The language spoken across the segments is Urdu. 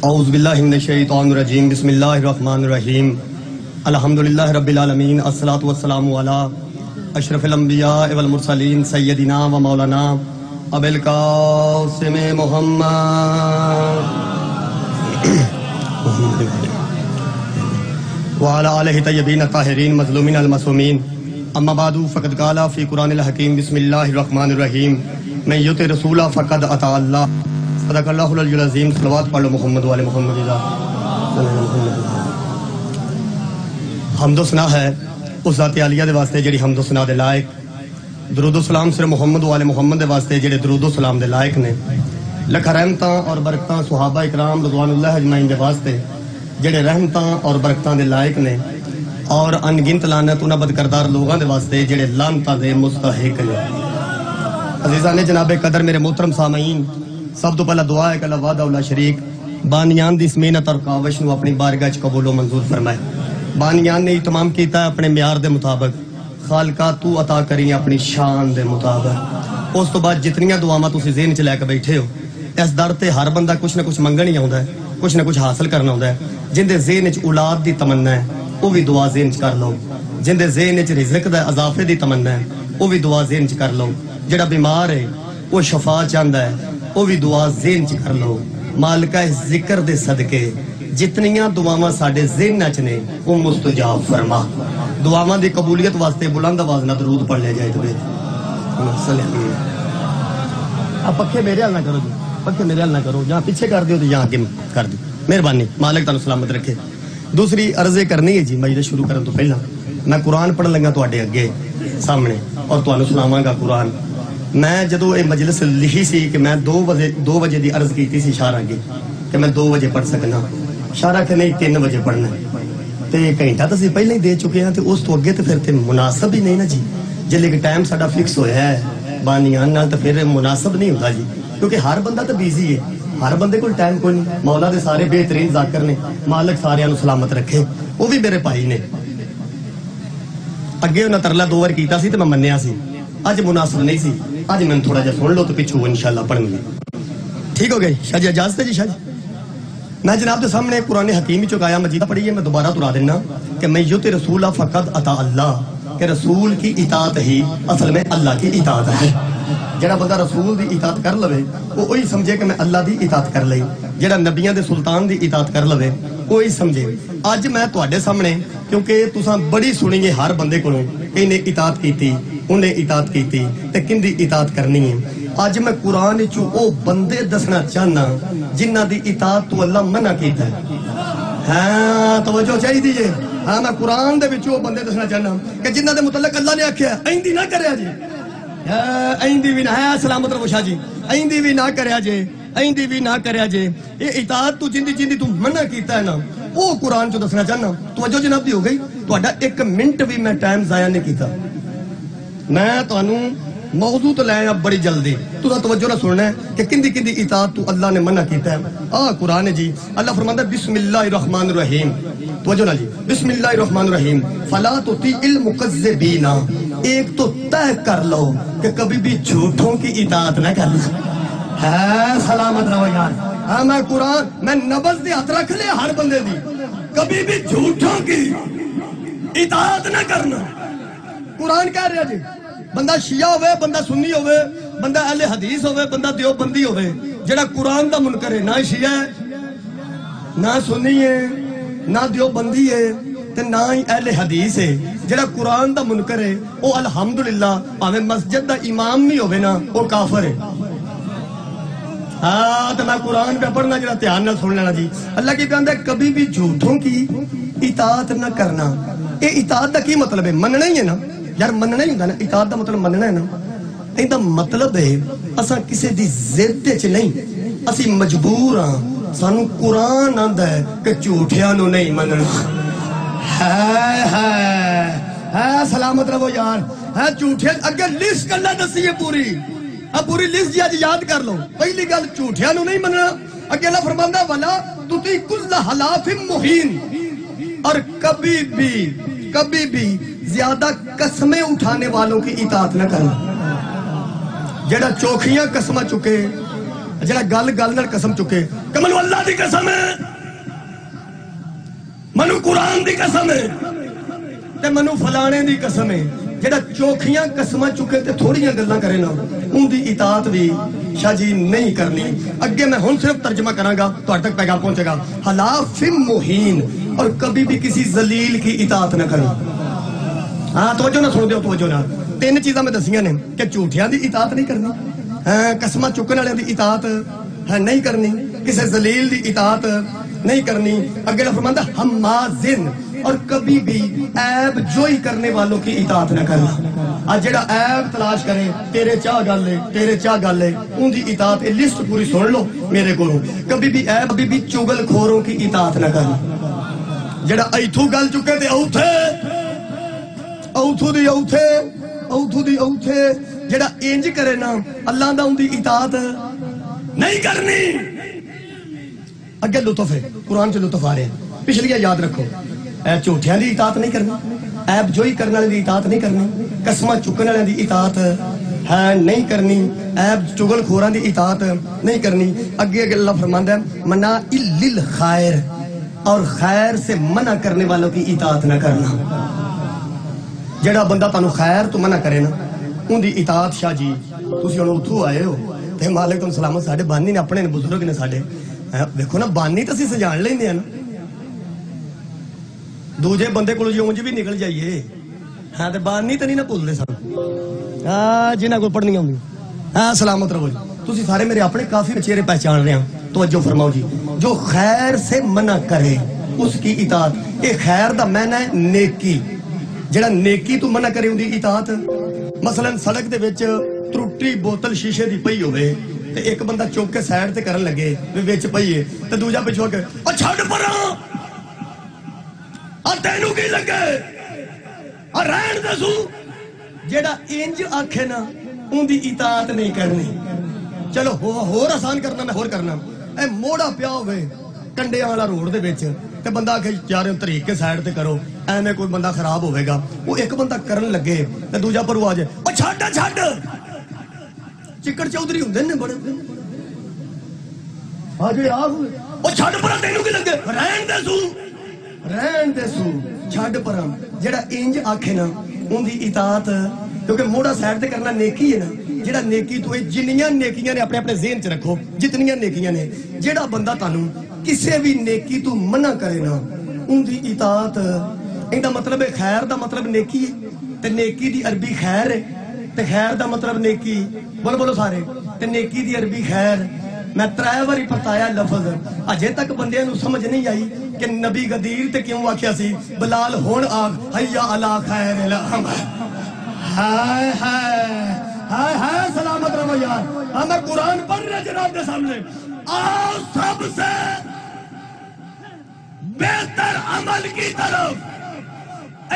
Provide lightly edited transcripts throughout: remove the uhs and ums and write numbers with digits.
اعوذ باللہ من الشیطان الرجیم بسم اللہ الرحمن الرحیم الحمدللہ رب العالمین الصلاۃ والسلام علی اشرف الانبیاء والمرسلین سیدنا و مولانا ابی القاسم محمد وعلی آلہ طیبین الطاہرین مظلومین المعصومین اما بعد فقد قال فی قرآن الحکیم بسم اللہ الرحمن الرحیم من یطع الرسول فقد اطاع اللہ صدق اللہ العلی العظیم. صلوات پڑھ لو محمد والے محمد. حمد و ثنا ہے اس ذات عالیہ دے واسطے جڑی حمد و ثنا دے لائق. درود و سلام سر محمد والے محمد دے واسطے جڑے درود و سلام دے لائق نے. لکھ رحمتاں اور برکتاں صحابہ اکرام رضوان اللہ اجمعین دے واسطے جڑے رحمتاں اور برکتاں دے لائق نے، اور انگنت لعنت انہاں بدکردار لوگاں دے واسطے جڑے لعنتاں دے مستحق نے. عزیزان جناب قدر میرے محترم سامعین، سب تو پہلا دعا ہے کہ اللہ وحدہ لا شریک بانیان دی اس محنت اور کاوش نو اپنی بارگاہ چ قبول و منظور فرمائے. بانیان نے اہتمام کیتا ہے اپنے معیار دے مطابق، خالقہ تو عطا کری اپنی شان دے مطابق. اس تو بعد جتنیاں دعاواں تسی ذہن چ لے کے بیٹھے ہو، اس در تے ہر بندہ کچھ نہ کچھ منگن ہی آوندا ہے، کچھ نہ کچھ حاصل کرنا ہوندا ہے. جن دے ذہن چ اولاد دی تمنا ہے وہ بھی دعا ذہن چ کر لو. جن دے ذہن چ رزق دا اضافے دی تمنا ہے وہ بھی دعا ذہن چ کر لو. جڑا بیمار ہے وہ شفا چاہندا ہے وہ بھی دعا ذہن چ کر لو. مالکہ ذکر دے صدقے جتنیاں دعاواں ساڈے ذہن چ نے وہ مستجاب فرما. دعاواں دی قبولیت واسطے بلند آواز نال درود پڑھ لیا جائے. تو آپ پکھے میرے حل نہ کرو جی، پکھے میرے حل نہ کرو، جہاں پیچھے کر دیو تو یہاں آگے کر دیو. مہربانی، مالک تانوں سلامت رکھے. دوسری عرض کرنی ہے جی، مجلس شروع کرن تو پہلا میں قرآن پڑھن لگا تواڈے اگے سامنے اور تانوں سناواں گا قرآن. میں جدو یہ مجلس لکھی سی کہ میں 2 بجے دی عرض کیتی سی شارہ کی کہ میں 2 بجے پڑھ سکنا. شارہ کہ نہیں 3 بجے پڑھنا تے گھنٹہ تو اسی پہلے ہی دے چکے ہیں، تے اس تو اگے تے پھر تے مناسب ہی نہیں نا جی. جلے کہ ٹائم ساڈا فکس ہویا ہے بانیان نال، تے پھر مناسب نہیں ہوتا جی، کیونکہ ہر بندہ تو بیزی ہے، ہر بندے کو ٹائم کوئی نہیں. مولا دے سارے بہترین ذاکر نے، مالک ساریاں نو سلامت رکھے. وہ بھی میرے بھائی نے. اگے انہاں ترلا 2 بار کیتا سی تے میں منیا سی، اج مناسب نہیں سی. اج میں تھوڑا جا سن لو تو پچھو انشاءاللہ پڑھن گے. ٹھیک ہو گئی شاہ جی؟ اجازت ہے جی شاہ جی؟ میں جناب کے سامنے قرآن حکیم چکایا مجیدہ پڑھی ہے. میں دوبارہ دہرا دینا کہ میں یطع رسول فقد اطاع اللہ، کہ رسول کی اطاعت ہی اصل میں اللہ کی اطاعت ہے. جڑا بندہ رسول دی اطاعت کر لوے وہ وہی سمجھے کہ میں اللہ دی اطاعت کر لئی. جڑا نبیاں دے سلطان دی اطاعت کر لوے وہی سمجھے. اج میں تواڈے سامنے، کیونکہ تساں بڑی سنی ہے ہر بندے کولوں کہ انہیں اطاعت کیتی، انہیں اطاعت کیتی تے کندی اطاعت کرنی ہے. اج میں قرآن چوں او بندے دسنا چاہنا جنہ دی اطاعت تو اللہ منع کیتا ہے. ہاں توجہ چاہیے دیجیے. ہاں میں قرآن دے وچوں او بندے دسنا چاہنا کہ جنہ دے متعلق اللہ نے آکھیا ایندی نہ کریا جی، ایندی بھی نہ ہے. سلامت رہو شاہ جی. ایندی بھی نہ کریا جے، ایندی بھی نہ کریا جے. یہ اطاعت تو جندی تو منع کیتا ہے نا، وہ قرآن چوں دسنا چاہنا. توجہ جناب دی ہو گئی. تہاڈا 1 منٹ بھی میں ٹائم ضائع نہیں کیتا. میں تانوں موضوع تو لے آیا بڑی جلدی. تو توجہ نہ سننا ہے کہ کندی کندی اطاعت تو اللہ نے منع کیتا ہے. قرآن ہے جی. اللہ فرماندا ہے بسم اللہ الرحمن الرحیم. توجہ نہ جی، بسم اللہ الرحمن الرحیم. فلا تطیع المکذبین. ایک تو طے کر لو کہ کبھی بھی جھوٹوں کی اطاعت نہ کرنا. ہے سلامت رہو یار. ہاں میں قرآن میں نبض دی ہاتھ رکھ لے ہر بندے دی، کبھی بھی جھوٹوں کی اطاعت نہ کرنا. قرآن کہہ رہا جی. بندہ شیعہ ہوئے، بندہ سنی ہوئے، بندہ اہل حدیث ہوئے، بندہ دیوبندی ہوئے، جڑا قرآن دا منکر ہے، نہ شیعہ ہے، نہ سنی ہے، نہ دیوبندی ہے، تے نہ ہی اہل حدیث ہے. جڑا قرآن دا منکر ہے وہ الحمدللہ ہمیں مسجد دا امام بھی ہوئے نا وہ کافر ہے. ہاں تو میں قرآن پہ پڑھنا جڑا دھیان نہ سن لینا جی. اللہ کی کہتا ہے کبھی بھی جھوٹوں کی اطاعت نہ کرنا. یہ اطاعت دا کی مطلب ہے؟ مننا ہی ہے نا یار. مننا ہی ہوتا نا. اطاعت دا مطلب مننا ہے نا. یہ دا مطلب ہے اساں کسی دی ضد چ نہیں، اسی مجبور ہاں. سانو قرآن آندا ہے کہ جھوٹیاں نو نہیں مننا. ہے سلامت رہو یار. ہے جھوٹے اگے لسٹ اللہ دسی ہے پوری. اب پوری لسٹ جی اج یاد کر لو. پہلی گل جھوٹیاں نو نہیں مننا. اگے اللہ فرماندا ولا تطیع کل حلاف مہین. اور کبھی بھی زیادہ قسمیں اٹھانے والوں کی اطاعت نہ کرنا. جڑا چوکھیاں قسمہ چکے، جڑا گل گل نال قسم چکے کہ منو اللہ دی قسم ہے، منو قرآن دی قسم ہے تے منو فلانے دی قسم ہے، جڑا چوکھیاں قسماں چکے تے تھوڑیاں گلاں کرے نا ان دی اطاعت بھی شاہ جی نہیں کرنی۔ اگے میں ہن صرف ترجمہ کراں گا تو تک پیغام پہنچے گا۔ حلاف مہین، اور کبھی بھی کسی ذلیل کی اطاعت نہ کرنا۔ ہاں توجہ نہ سن دیو، توجہ نہ۔ تین چیزاں میں دسیاں نے کہ جھوٹیاں دی اطاعت نہیں کرنی، قسماں چکن والے دی اطاعت نہیں کرنی، کسی ذلیل دی اطاعت نہیں کرنی۔ اگے فرماندا حمازن، اور کبھی بھی عیب جوئی کرنے والوں کی اطاعت نہ کرنا۔ آج جڑا عیب تلاش کرے تیرے چاہ گل ہے، تیرے چاہ گل ہے، ان دی اطاعت لسٹ پوری سن لو میرے کو۔ کبھی بھی عیب، کبھی بھی چگل خوروں کی اطاعت نہ کرنا۔ جڑا ایتھو گل چکے تے اوتھے، اوتھو دی اوتھے، اوتھو دی اوتھے، جڑا انج کرے نا اللہ دا ان دی اطاعت نہیں کرنی۔ اگے لطف ہے، قرآن سے لطف آ رہے ہیں، پچھلیاں یاد رکھو۔ جھوٹیاں دی اطاعت نہیں کرنی، عیب جوئی کرنے والے دی اطاعت نہیں کرنی، قسماں چکن والے دی اطاعت ہے نہیں کرنی، عیب چگل خوراں دی اطاعت نہیں کرنی۔ اگے اللہ فرماندا ہے مناعل للخیر، اور خیر سے منع کرنے والوں کی اطاعت نہ کرنا۔ جڑا بندہ تانوں خیر تو منع کرے نا ان دی اطاعت شاہ جی تسی ہن اتھوں آئے ہو تے وعلیکم السلام، ساڈے بانی نے اپنے بزرگ نے ساڈے دیکھو نا، بانی تو اسی سجان لیندے ہیں نا، دوجے بندے کو جی اونج بھی نکل جائیے ہاں تے بانی تو نہیں نہ بھولدے سن، ہاں جنہاں کو پڑھنی ہوندی، ہاں سلامت رہو جی۔ تسی سارے میرے اپنے کافی چہرے پہچان رہے ہیں، توجہ فرماؤ جی۔ جو خیر سے منع کرے اس کی اطاعت، یہ خیر دا معنی ہے نیکی، جڑا نیکی تو منع کرے ان دی اطاعت۔ مثلا سڑک دے وچ ٹوٹی بوتل شیشے دی پئی ہوئے تے ایک بندہ چوک کے سائڈ تے کرن لگے وچ پئی ہے تے دوجا پچھو کے او چھڈ پراں، آ تینوں کی لگے آ رہن دے سو، جڑا انج آکھے نا ان دی اطاعت نہیں کرنی۔ چلو ہور آسان کرنا، میں ہور کرنا، اے موڑا پیا ہوئے کنڈے والا روڈ دے وچ تے بندہ آکھے یار طریق کے سائڈ تے کرو، ایویں کوئی بندہ خراب ہوئے گا، وہ ایک بندہ کرن لگے تے دوجا پرو آ جائے او چھڈ چھڈ، چکڑ چودھری ہوندے نے بڑے آ جے آ ہوئے او چھڈ پرا، تینوں کی لگے رہن دے سو، رہن دے سو، چھڈ پرا۔ جڑا انج آکھے نا ان دی اطاعت، کیونکہ موڑا سائڈ تے کرنا نیکی ہے نا، جڑا نیکی تو جنیاں نیکیاں نے اپنے اپنے ذہن چ رکھو، جتنیاں نیکیاں نے، جڑا بندہ تانوں کسے بھی نیکی تو منع کرے نا ان دی اطاعت، ان دا مطلب ہے خیر دا مطلب نیکی ہے تے نیکی دی عربی خیر ہے تے خیر دا مطلب نیکی، بولو بولو سارے، تے نیکی دی عربی خیر۔ میں 3 باری پرتایا لفظ، اجے تک بندیاں نو سمجھ نہیں آئی کہ نبی غدیر تے کیوں آکھیا سی بلال ہون آگ حیا علی خیر العمل، ہائے ہائے ہائے ہائے سلامت رہو یار۔ ہمیں قرآن پڑھ رہے جناب کے سامنے، آؤ سب سے بہتر عمل کی طرف،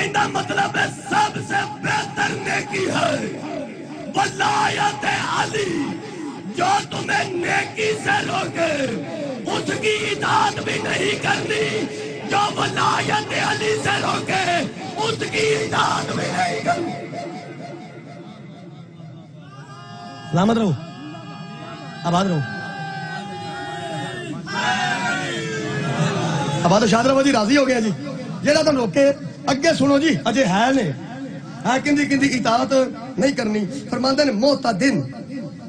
ایندہ مطلب ہے سب سے بہتر نیکی ہے ولایت علی، جو تمہیں نیکی سے روکے اس کی اطاعت بھی نہیں کرنی، جو ولایت علی سے روکے اس کی اطاعت بھی نہیں کرنی۔ سلامت رہو، آباد رہو، آباد و شاد رہو جی، راضی ہو گیا جی۔ جیڑا تم روکے اگے سنو جی، اجے ہے نے کندی کندی اطاعت نہیں کرنی۔ فرماندے نے معتدن،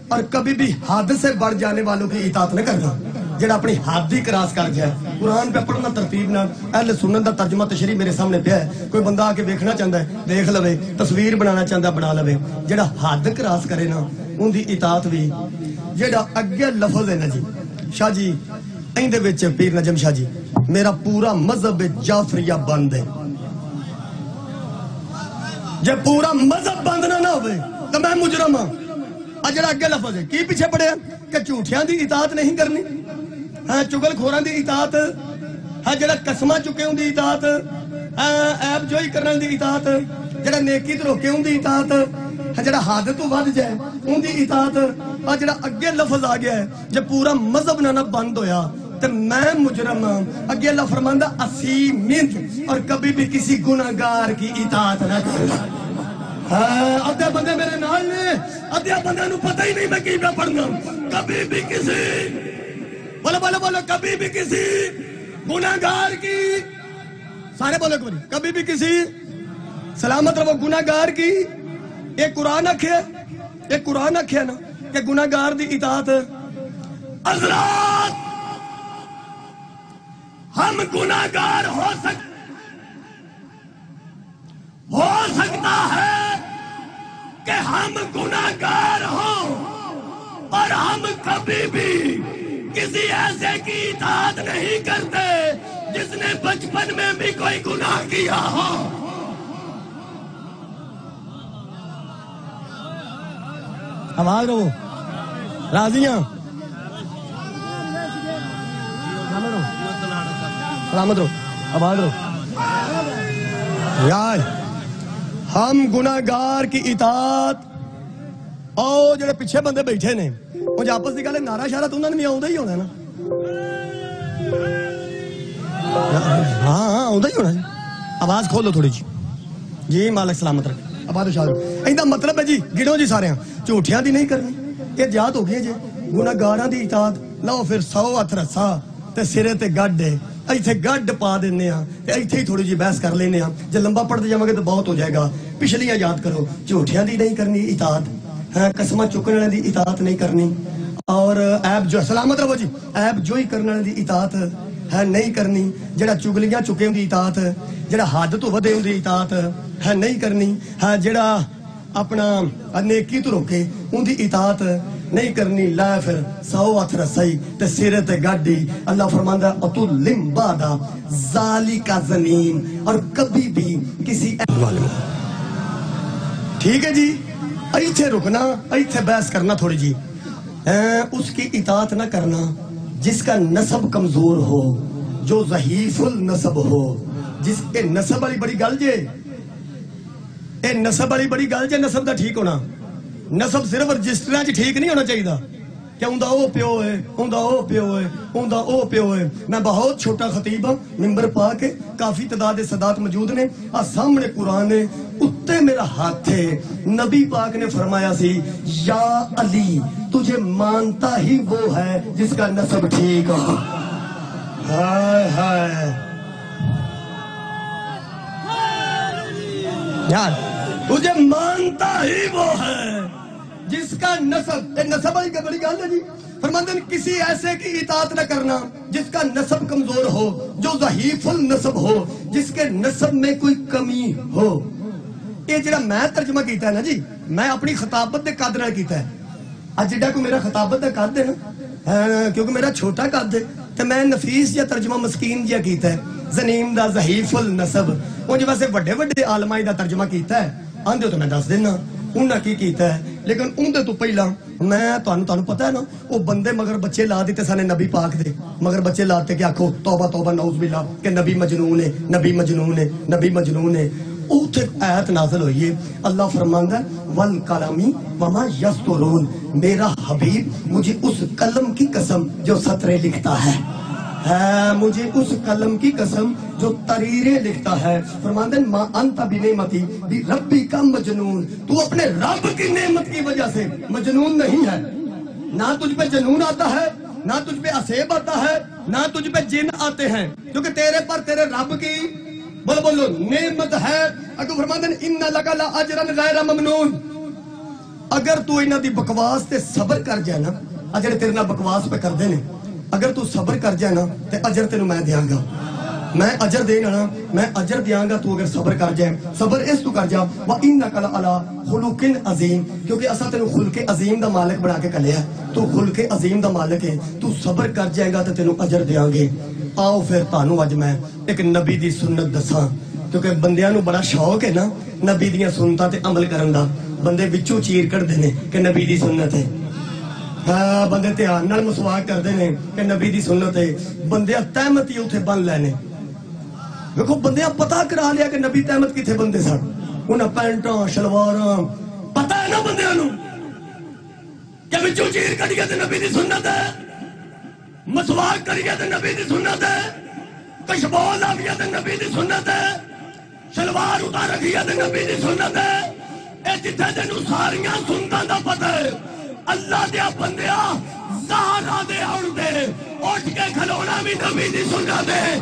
اور کبھی بھی حد سے بڑھ جانے والوں کی اطاعت نہ کرنا، جڑا اپنی حد ہی کراس کر جائے۔ قرآن پہ پڑھنا ترتیب نہ، اہل سنت دا ترجمہ تشریح میرے سامنے پیا ہے، کوئی بندہ آ کے دیکھنا چاہتا ہے دیکھ لوے، تصویر بنانا چاہتا ہے بنا لوے، جڑا حد کراس کرے نا ان دی اطاعت بھی۔ جڑا اگے لفظ ہے نا جی شاہ جی، ایندے وچ پیر نجم شاہ جی، میرا پورا مذہب جعفریہ بند ہے، جے پورا مذہب بند نہ ہوئے تو میں مجرم ہاں۔ جڑا اگے لفظ ہے کی پیچھے پڑے کہ جھوٹیاں دی اطاعت نہیں کرنی، ہاں چگل خوراں دی اطاعت، ہاں جڑا قسماں چکے ان دی اطاعت، عیب جوئی کرن دی اطاعت، جڑا نیکی تو روکے ان دی اطاعت، ہاں جڑا حد تو ود جائے ان دی اطاعت۔ اور جڑا اگے لفظ آ گیا ہے جے پورا مذہب نہ بند ہویا تو میں مجرم ہوں۔ اگے اللہ فرماندہ اسیمند، اور کبھی بھی کسی گناہگار کی اطاعت نہ کرنا۔ ادھے بندے میرے نال نے، ادھے بندے نو پتہ ہی نہیں میں کی پہ پڑھنا۔ کبھی بھی کسی بولو بولو بولو کبھی بھی کسی گناہگار کی سارے بولو کبھی بھی کسی سلامت رہو گناہگار کی ایک قرآن آکھے نا کہ گناہگار دی اطاعت حضرات ہم گناہگار ہو سکتا ہے کہ ہم گناہگار ہوں اور ہم کبھی بھی کسی ایسے کی اطاعت نہیں کرتے جس نے بچپن میں بھی کوئی گناہ کیا ہو. آواز رہو راضیاں سلامت رہو آواز رہو یار ہم گناہگار کی اطاعت اور جڑے پیچھے بندے بیٹھے نے وہ آپس کی گل نعرہ شارہ تو انہوں نے بھی آؤں ہی ہونا نا ہاں آؤں ہی ہونا جی آواز کھول لو تھوڑی جی مالک سلامت رکھ آباد شاہ ایندہ مطلب ہے جی گنو جی سارے ہیں جھوٹیاں دی نہیں کرنی یہ جات ہو گئی جی گناہگاراں دی اطاعت لو پھر 100 ہتھ رسا تے سرے تے گڈ ایتھے گڈ پا دینے ہاں تے ایتھے ہی تھوڑی جی بحث کر لینے ہاں جے لمبا پڑھتے جاؤں گے تو بہت ہو جائے گا پچھلیاں یاد کرو جھوٹیاں دی نہیں کرنی اطاعت قسمہ چکنے والے دی اطاعت نہیں کرنی اور عیب جو سلامت رہو جی عیب جو ہی کرنے والے دی اطاعت ہے نہیں کرنی جڑا چگلیاں چکے ہوں دی اطاعت جڑا حد تو ودے ہوں دی اطاعت ہے نہیں کرنی ہے جڑا اپنا نیکی تو روکے ان دی اطاعت نہیں کرنی لا پھر 100 ہتھ رسائی تے سرے تے گاڈی اللہ فرماندا ہے اتلم بعد ذالک زنیم اور کبھی بھی کسی ٹھیک ہے جی ایتھے رکنا ایتھے بحث کرنا تھوڑی جی اس کی اطاعت نہ کرنا جس کا نسب کمزور ہو جو ضعیف النسب ہو جس کے نسب والی بڑی گل جے اے نسب والی بڑی گل جے نسب دا ٹھیک ہونا نسب صرف رجسٹراں چ ٹھیک نہیں ہونا چاہیے کہ اوندا او پیو ہے اوندا او پیو ہے اوندا او پیو ہے میں بہت چھوٹا خطیب ہوں ممبر پا کے کافی تعداد صدات موجود نے سامنے قرآن ہے اتے میرا ہاتھ ہے نبی پاک نے فرمایا سی یا علی تجھے مانتا ہی وہ ہے جس کا نسب ٹھیک ہو ہائے ہائے یار تجھے مانتا ہی وہ ہے جس کا نسب نسب والی بڑی گل ہے جی فرماتے ہیں کسی ایسے کی اطاعت نہ کرنا جس کا نسب کمزور ہو جو ضعیف النسب ہو جس کے نسب میں کوئی کمی ہو یہ جڑا میں ترجمہ کیتا ہے نا جی میں اپنی خطابت دے قد نال کیتا ہے اج جڑا کو میرا خطابت دا قد ہے نا کیونکہ میرا چھوٹا قد ہے تے میں نفیس یا ترجمہ مسکین جیا کیتا ہے زنیم دا ضعیف النسب اونج ویسے بڑے بڑے عالمائی دا ترجمہ کیتا ہے آندے تو میں دس دینا انہاں کی کیتا ہے لیکن اندے تو پہلا میں تانوں پتہ ہے نا وہ بندے مگر بچے لا دیتے سانے نبی پاک دے مگر بچے لاتے کہ آکھو توبہ توبہ نعوذ باللہ کہ نبی مجنون ہے نبی مجنون ہے نبی مجنون ہے اوتھے آیت نازل ہوئی ہے اللہ فرماندا ہے والقلم وما یسطرون میرا حبیب مجھے اس قلم کی قسم جو سطریں لکھتا ہے مجھے اس قلم کی قسم جو تحریریں لکھتا ہے فرماندے ما انت بنعمتی بھی ربی کا مجنون تو اپنے رب کی نعمت کی وجہ سے مجنون نہیں ہے نہ تجھ پہ جنون آتا ہے نہ تجھ پہ اسیب آتا ہے نہ تجھ پہ جن آتے ہیں کیونکہ تیرے پر تیرے رب کی بولو نعمت ہے اگر فرماندے ان لک لاجرا غیر ممنون اگر تو انہاں دی بکواس تے صبر کر جائے نا اجڑے تیرے نال بکواس پہ کردے نے اگر تو صبر کر جائے نا تے اجر تینوں میں دیاں گا میں اجر دینا نا میں اجر دیاں گا تو اگر صبر کر جائے صبر اس تو کر جا وَإِنَّكَ لَعَلَىٰ خُلُقٍ عَظِيمٍ کیونکہ اسا تینوں خلق عظیم دا مالک بنا کے کلیا ہے تو خلق عظیم دا مالک ہے تو صبر کر جائے گا تے تینوں اجر دیاں گے آؤ پھر تانوں اج میں ایک نبی دی سنت دساں کیونکہ بندیاں نوں بڑا شوق ہے نا نبی دیاں سنتاں تے عمل کرن دا بندے وچوں چیر کڈدے نے کہ نبی دی سنت ہے بندے دھیان نال مسواک کردے نے کہ نبی دی سنت ہے بندے تہمت ہی اوتھے بن لینے دیکھو بندے پتہ کرا لیا کہ نبی تہمت کتھے بندے سن انہاں پینٹاں شلواراں پتہ ہے نا بندیاں نوں کہ وچوں چیر کڈیے تے نبی دی سنت ہے مسواک کریے تے نبی دی سنت ہے کشبول لاویے تے نبی دی سنت ہے شلوار اتار رکھیے تے نبی دی سنت ہے اے جتھے تینوں ساریاں سنتاں دا پتہ ہے اللہ دیا بندیا اٹھ کے کھلونا بھی نبی دی سنت ہے.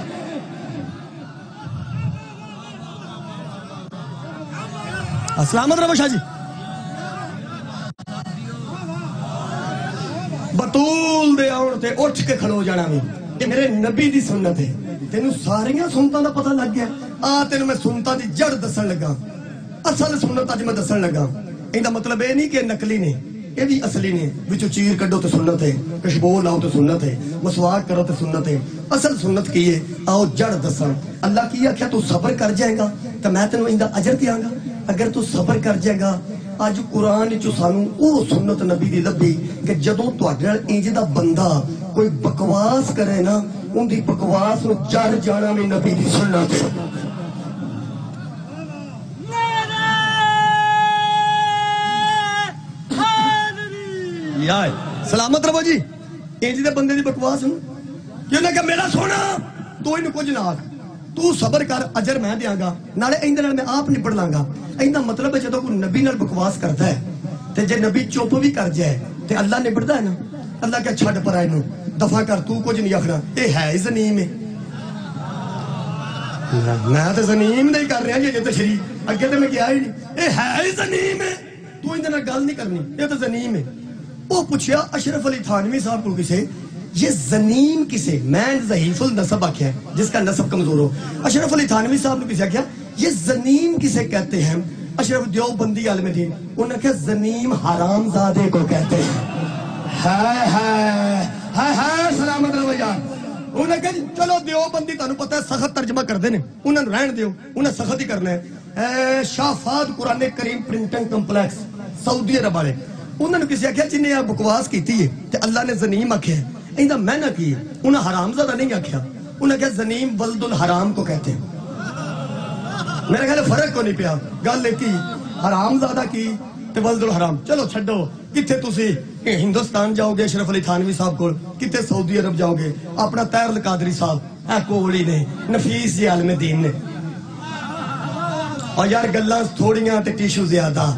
سلامت رہو شاہ جی. بطول دے آن تے اٹھ کے کھلو جانا بھی یہ میرے نبی دی سنت ہے. تینوں ساریاں سنتاں دا پتہ لگ گیا. تینوں میں سنتاں دی جڑ دسن لگا. اصل سنت اج میں دسن لگا. ان دا مطلب یہ نہیں کہ نقلی نے, یہ بھی اصلی نے. وچوں چیر کڈو تے سنت ہے, خوشبو لاؤ تے سنت ہے, مسواک کرو تے سنت ہے. اصل سنت کی ہے آؤ جڑ دساں. اللہ کی آکھیا تو صبر کر جائے گا تے میں تینوں ان دا اجر دیاں گا. اگر تو صبر کر جائے گا. اج قرآن چ سانوں او سنت نبی دی لبھی کہ جدوں تہاڈے نال انج دا بندہ کوئی بکواس کرے نا, ان دی بکواس نو جڑ جانا بھی نبی دی سنت ہے. سلامت رہو جی. انج دے بندے دی بکواس نو کیوں نہ کہ میرا سونا تو انہوں کچھ نہ آکھ, تو صبر کر اجر میں دیاں گا, نالے ایندے نال میں آپ نبڑ لاں گا. ایندا مطلب ہے جدوں کوئی نبی نال بکواس کرتا ہے تے جے نبی چپ بھی کر جائے تے اللہ نبڑدا ہے نا. اللہ کہ چھڈ پر اینو دفع کر, تو کچھ نہیں آکھنا. اے ہے زنیم ہے. میں تے زنیم نہیں کر رہا یہ تشریح اگے تے میں کیا ہی نہیں. اے ہے زنیم ہے, تو ایندے نال گل نہیں کرنی. یہ تے زنیم ہے. وہ پوچھیا اشرف علی تھانوی صاحب کو کسے یہ زنیم کسے, میں ضعیف النسب آکھیا ہے جس کا نسب کمزور ہو. اشرف علی تھانوی صاحب نے کسے آکھیا یہ زنیم کسے کہتے ہیں. اشرف دیوبندی عالم دین انہوں نے کہا زنیم حرام زادے کو کہتے ہیں. ہائے ہائے ہائے ہائے سلامت رہو یار. انہوں نے کہا چلو دیوبندی تانوں پتہ ہے سخت ترجمہ کر دینے, انہوں نے رہن دیو, انہیں سخت ہی کرنا ہے. شاہ فہد قرآن کریم پرنٹنگ کمپلیکس سعودی عرب والے انہوں نے کسی آکھیا جن نے بکواس کیتی ہے تے اللہ نے زنیم آکھیا ہے, ایندہ میں نہ کی ہے. انہیں حرام زادہ نہیں آکھیا, انہیں کہا زنیم ولد الحرام کو کہتے ہیں. میرے خیال فرق کو نہیں پیا, گل ایک ہی حرام زادہ کی تے ولد الحرام. چلو چھڈو, کتھے تسی ہندوستان جاؤ گے اشرف علی تھانوی صاحب کو, کتھے سعودی عرب جاؤ گے اپنا طاہر القادری صاحب اے کولی نے, نفیس جی عالم دین نے. اور یار گلاں تھوڑیاں تے ٹیشو زیادہ.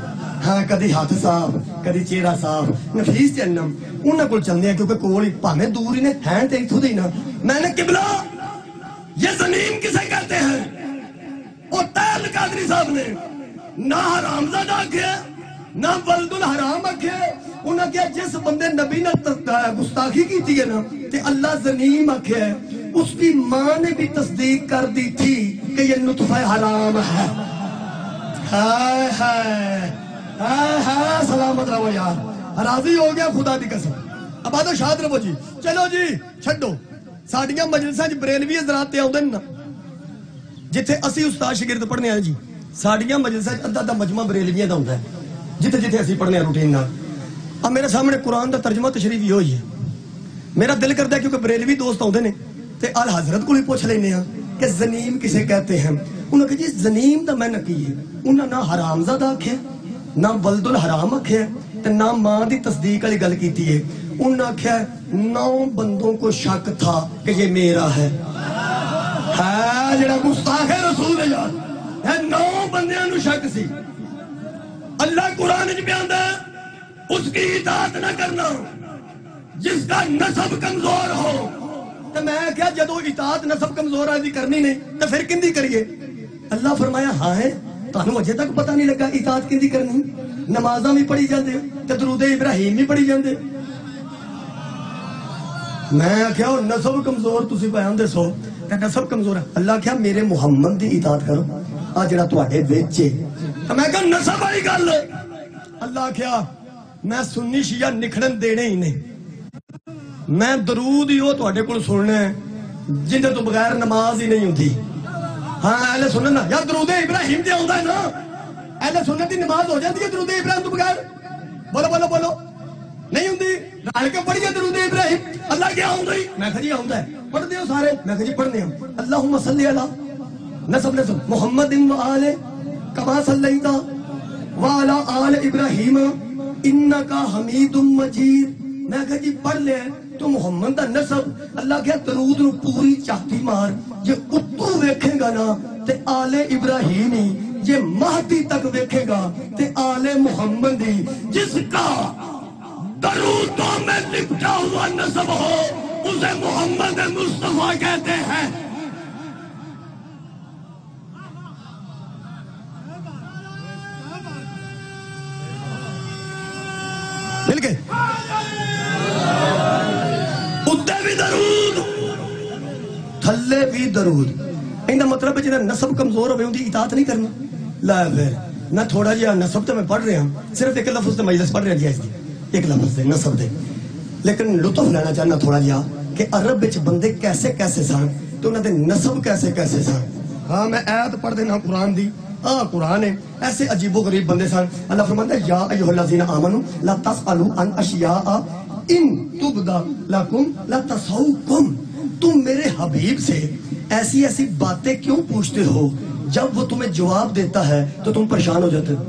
ہاں کدی ہاتھ صاحب کدی چہرہ صاحب نفیس جنم انہاں کول چلدے ہیں کیونکہ کول بھاویں دور ہی نے ہیں تے اتھوں دے ہی نا. میں نے قبلہ یہ زمین کسے کہتے ہیں؟ اور طاہر القادری صاحب نے نہ حرام زادہ آکھیا نہ ولد الحرام آکھیا. انہاں کہا جس بندے نبی نے گستاخی کی ہے نا تے اللہ زنیم آکھیا ہے, اس کی ماں نے بھی تصدیق کر دی تھی کہ یہ نطفہ حرام ہے. ہائے ہائے ہائے ہائے سلامت رہو یار. راضی ہو گیا خدا دی قسم. اب آدھو شاد رہو جی. چلو جی چھڈو. ساڈیاں مجلساں وچ بریلوی حضرات تے آؤندے نا جتھے اسی استاد شاگرد پڑھنے آئے جی, ساڈیاں مجلساں وچ ادھا مجمع بریلویاں دا ہوندا ہے جتھے جتھے اسی پڑھنے روٹین نال. اب میرے سامنے قرآن دا ترجمہ تشریح بھی ہوئی ہے. میرا دل کرتا ہے کیونکہ بریلوی دوست آؤندے نے تے آل حضرت کو ہی پوچھ لینے ہاں کہ زنیم کسے کہتے ہیں. انہوں نے کہا جی زنیم دا میں نہ کی ہے. انہاں نہ حرام زادہ آکھیا نہ ولد الحرام آکھیا تے نہ ماں دی تصدیق والی گل کیتی ہے. انہوں نے آکھیا 9 بندوں کو شک تھا کہ یہ میرا ہے. ہے جڑا گستاخ ہے رسول ہے یار, ہے 9 بندیاں نو شک سی. اللہ قرآن وچ بیان ہے اس کی اطاعت نہ کرنا جس کا نسب کمزور ہو. تو میں کیا جدو اطاعت نسب کمزور آدھی کرنی نہیں تو پھر کندی کریے. اللہ فرمایا ہاں ہے تانوں اجے تک پتہ نہیں لگا اطاعت کندی کرنی. نمازاں بھی پڑھی جاندے تے درود ابراہیم بھی پڑھی جاندے. میں کیا نسب کمزور تسی بیان دے سو تے نسب کمزور ہے. اللہ کیا میرے محمد دی اطاعت کرو آ جڑا تواڈے وچ ہے. تو میں کہا نسب والی گل. اللہ کیا میں سنی شیعہ نکھڑن دینے ہی نہیں. میں درود ہی ہو تواڈے کول سننا ہے جن تو بغیر نماز ہی نہیں ہوتی. ہاں اہل سنت نا یا درود ابراہیم تے آوندا ہے نا, اہل سنت دی نماز ہو جاتی ہے درود ابراہیم تو بغیر. بولو بولو بولو نہیں ہوندی. رل کے پڑھیے درود ابراہیم. اللہ کیا آوندا ہی میں کہا جی آوندا ہے. پڑھدے ہو سارے؟ میں کہا جی پڑھنے ہم. اللہم صلی علی نسب نسب محمد و آل کما صلیت وعلی آل ابراہیم انکا حمید مجید. میں کہا جی پڑھ لے تو محمد دا نسب. اللہ کہا درود نو پوری چاہتی مار. جے اتو ویکھے گا نا تے آل ابراہیم ہی, جے مہدی تک ویکھے گا تے آل محمد ہی. جس کا درودوں میں لپٹا ہوا نسب ہو اسے محمد مصطفیٰ کہتے ہیں. مل گئے اتنے بھی درود تھلے بھی درود. انہا مطلب ہے جنہاں نسب کمزور ہوئے ان کی اطاعت نہیں کرنا. لا پھر میں تھوڑا جہاں نسب تو میں پڑھ رہا ہوں, صرف ایک لفظ تو مجلس پڑھ رہا جائز دی, ایک لفظ دے نسب دے, لیکن لطف لینا چاہنا تھوڑا جہاں کہ عرب بچ بندے کیسے کیسے سان تو انہاں دے نسب کیسے کیسے سان. ہاں میں آیت پڑھ دینا قرآن دی, قرآن ہے, ایسے عجیب و غریب بندے سان. اللہ فرماتا ہے یا ایھا الذین آمنوا لا تسألوا عن اشیاء ان تبدا لکم لا تسؤکم. تم میرے حبیب سے ایسی ایسی باتیں کیوں پوچھتے ہو جب وہ تمہیں جواب دیتا ہے تو تم پریشان ہو جاتے ہو.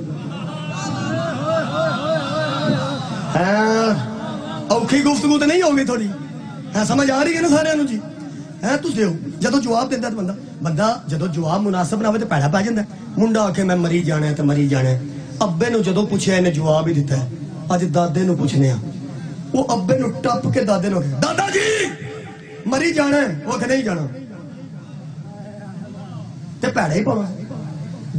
اوکھی گفتگو تو نہیں ہوگی تھوڑی, سمجھ آ رہی ہے نا سارے انہوں جی. تسے ہو جدو جواب دیتا ہے بندہ جدو جواب مناسب نہ ہوئے تو پیڑا پہ جاتا ہے. منڈا آکے میں مری جانا ہے تو مری جانا ہے. ابے نو جدو پوچھے انہیں جواب ہی دیتا ہے. آج دادے نو پوچھنے ہیں, وہ ابے نو ٹپ کے دادے نو کہے دادا جی مری جانا ہے, وہ کہ نہیں جانا تے پیڑا ہی پانا.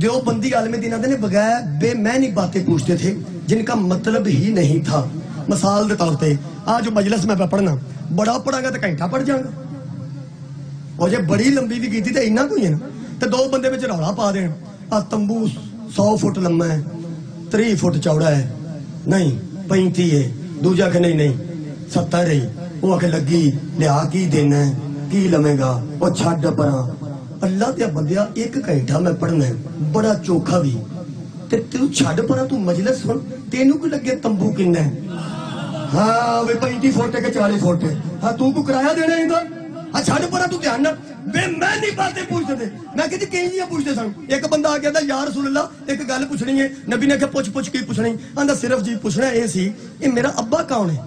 دیو بندی عالم دینہ دے نے بغیر بے معنی باتیں پوچھتے تھے جن کا مطلب ہی نہیں تھا. مثال دے طور پہ آج مجلس میں پڑھنا بڑا پڑھا گا تو گھنٹہ پڑھ جاؤں گا, اور جب بڑی لمبی بھی کیتی تو اتنا کوئی ہے نا, تو دو بندے میں رولا پا دیں تمبو 100 فٹ لمبا ہے 30 فٹ چوڑا ہے, نہیں 35 ہے, دوجا کہ نہیں 70 ہے, وہ کہ لگی لیا کی دینا ہے کی لمے گا وہ چھڈ پرا. اللہ دیا بندیا ایک گھنٹہ میں پڑھنا ہے بڑا چوکھا بھی تے تو چھڈ پرا تو مجلس سن تینوں کو لگے تمبو کنا ہے. ہاں وہ 35 فٹ ہے کہ 40 فٹ ہے, ہاں تو کو کرایہ دینا ہے ادھر چھڈ پرا تو دھیان نہ بے میں نہیں باتیں پوچھتے تھے. میں کہتی کہیں نہیں پوچھتے سن. ایک بندہ آ گیا تھا یا رسول اللہ ایک گل پوچھنی ہے. نبی نے کہا پوچھ کی پوچھنی. آندا صرف جی پوچھنا اے سی یہ میرا ابا کون ہے.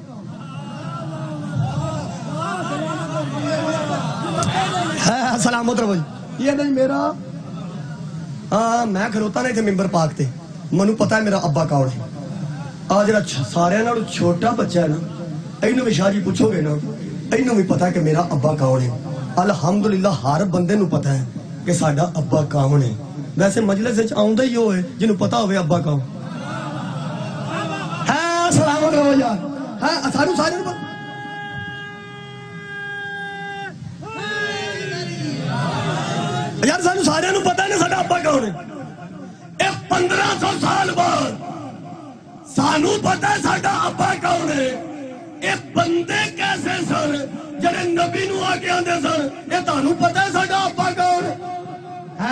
سلامت رہو جی. یہ نہیں میرا میں کھلوتا نہیں تھے ممبر پاک تے, منو پتا ہے میرا ابا کون ہے. آ جڑا سارے نال چھوٹا بچہ ہے نا اینو بھی شاہ جی پوچھو گے نا اینو بھی پتا ہے کہ میرا ابا کون ہے. الحمدللہ ہر بندے نو پتا ہے کہ ساڈا ابا کون ہے. ویسے مجلس وچ آوندا ہی وہ ہے جنوں پتا ہوے ابا کون ہے. سلامت رہو یار. ہاں سانو سارے نو یار سانو سارے نو پتا ہے نا ساڈا ابا کون ہے. اے 1500 سال بعد سانو پتا ہے ساڈا ابا کون ہے. اے بندے کیسے سن جڑے نبی نو آ کے آندے سن اے تانوں پتا ہے ساڈا ابا کون ہے.